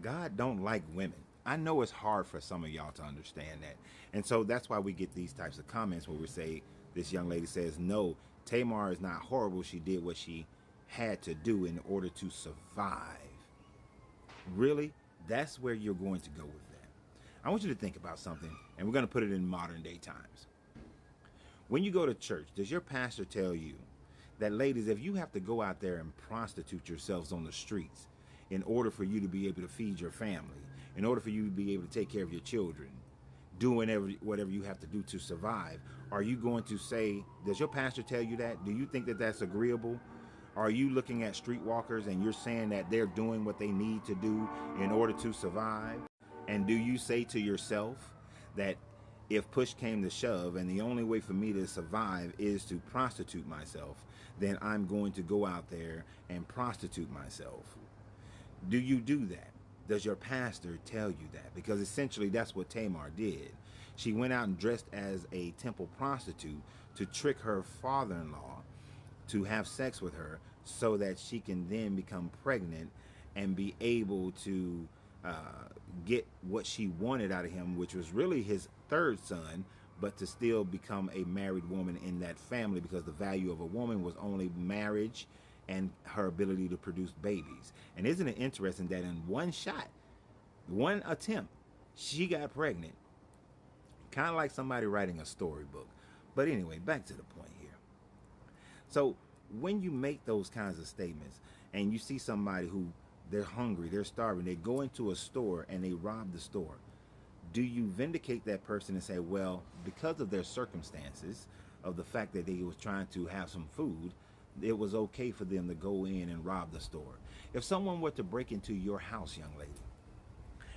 God don't like women. I know it's hard for some of y'all to understand that. And so that's why we get these types of comments where we say, this young lady says, no, Tamar is not horrible. She did what she had to do in order to survive. Really? That's where you're going to go with that. I want you to think about something, and we're going to put it in modern day times. When you go to church, does your pastor tell you that, ladies, if you have to go out there and prostitute yourselves on the streets in order for you to be able to feed your family, in order for you to be able to take care of your children, doing whatever you have to do to survive, are you going to say, does your pastor tell you that? Do you think that that's agreeable? Are you looking at streetwalkers and you're saying that they're doing what they need to do in order to survive? And do you say to yourself that if push came to shove and the only way for me to survive is to prostitute myself, then I'm going to go out there and prostitute myself? Do you do that? Does your pastor tell you that? Because essentially that's what Tamar did. She went out and dressed as a temple prostitute to trick her father-in-law to have sex with her so that she can then become pregnant and be able to get what she wanted out of him, which was really his third son, but to still become a married woman in that family, because the value of a woman was only marriage and her ability to produce babies. And isn't it interesting that in one shot, one attempt, she got pregnant? Kind of like somebody writing a storybook. But anyway, back to the point here. So when you make those kinds of statements and you see somebody who, they're hungry, they're starving, they go into a store and they rob the store, do you vindicate that person and say, well, because of their circumstances, of the fact that they was trying to have some food, it was okay for them to go in and rob the store? If someone were to break into your house, young lady,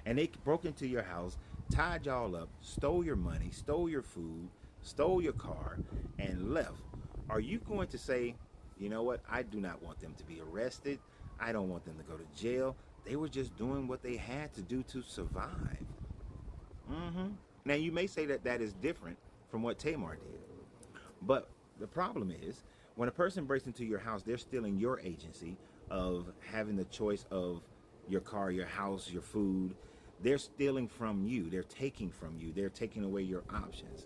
and they broke into your house, tied y'all up, stole your money, stole your food, stole your car, and left, are you going to say, you know what, I do not want them to be arrested, I don't want them to go to jail, they were just doing what they had to do to survive? Now you may say that that is different from what Tamar did, but the problem is, when a person breaks into your house, they're stealing your agency of having the choice of your car, your house, your food. They're stealing from you. They're taking from you. They're taking away your options.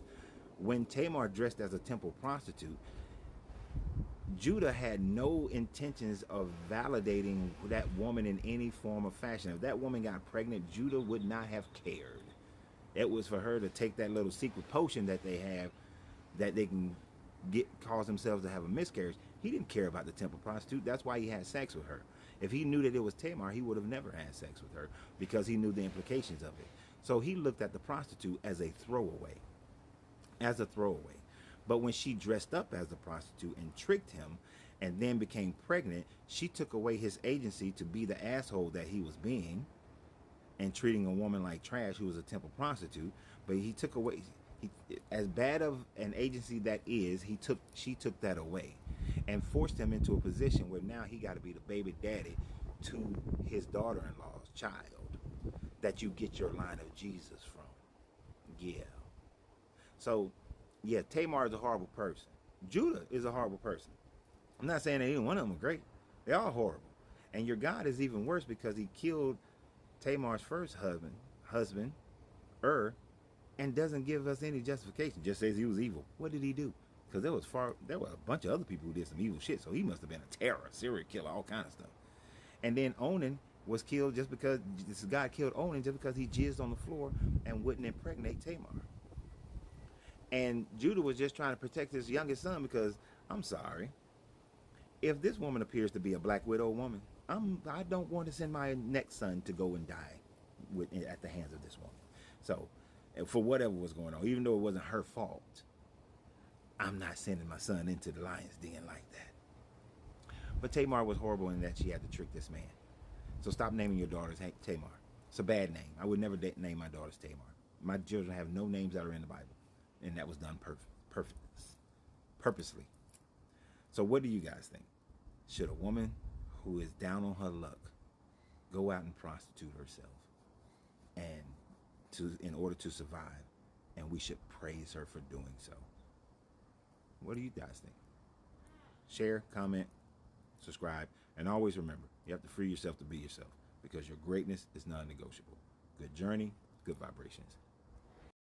When Tamar dressed as a temple prostitute, Judah had no intentions of validating that woman in any form or fashion. If that woman got pregnant, Judah would not have cared. It was for her to take that little secret potion that they have, that they can cause themselves to have a miscarriage. He didn't care about the temple prostitute. That's why he had sex with her. If he knew that it was Tamar, he would have never had sex with her, because he knew the implications of it. So he looked at the prostitute as a throwaway. But when she dressed up as a prostitute and tricked him and then became pregnant, she took away his agency to be the asshole that he was being and treating a woman like trash who was a temple prostitute. But he took away, as bad of an agency that is, she took that away and forced him into a position where now he got to be the baby daddy to his daughter-in-law's child that you get your line of Jesus from. Yeah. So, yeah, Tamar is a horrible person. Judah is a horrible person. I'm not saying that either one of them are great. They're all horrible. And your God is even worse, because he killed Tamar's first husband, and doesn't give us any justification. Just says he was evil. What did he do? Because there were a bunch of other people who did some evil shit. So he must have been a terror, serial killer, all kind of stuff. And then Onan was killed just because God killed Onan just because he jizzed on the floor and wouldn't impregnate Tamar. And Judah was just trying to protect his youngest son, because I'm sorry, if this woman appears to be a black widow woman, I don't want to send my next son to go and die at the hands of this woman. So, for whatever was going on, even though it wasn't her fault, I'm not sending my son into the lion's den like that. But Tamar was horrible in that she had to trick this man. So stop naming your daughters Tamar. It's a bad name. I would never name my daughters Tamar. My children have no names that are in the Bible. And that was done purposely. So what do you guys think? Should a woman who is down on her luck go out and prostitute herself in order to survive, and we should praise her for doing so? What do you guys think? Share, comment, subscribe, and always remember, you have to free yourself to be yourself. because your greatness is non-negotiable. Good journey, good vibrations.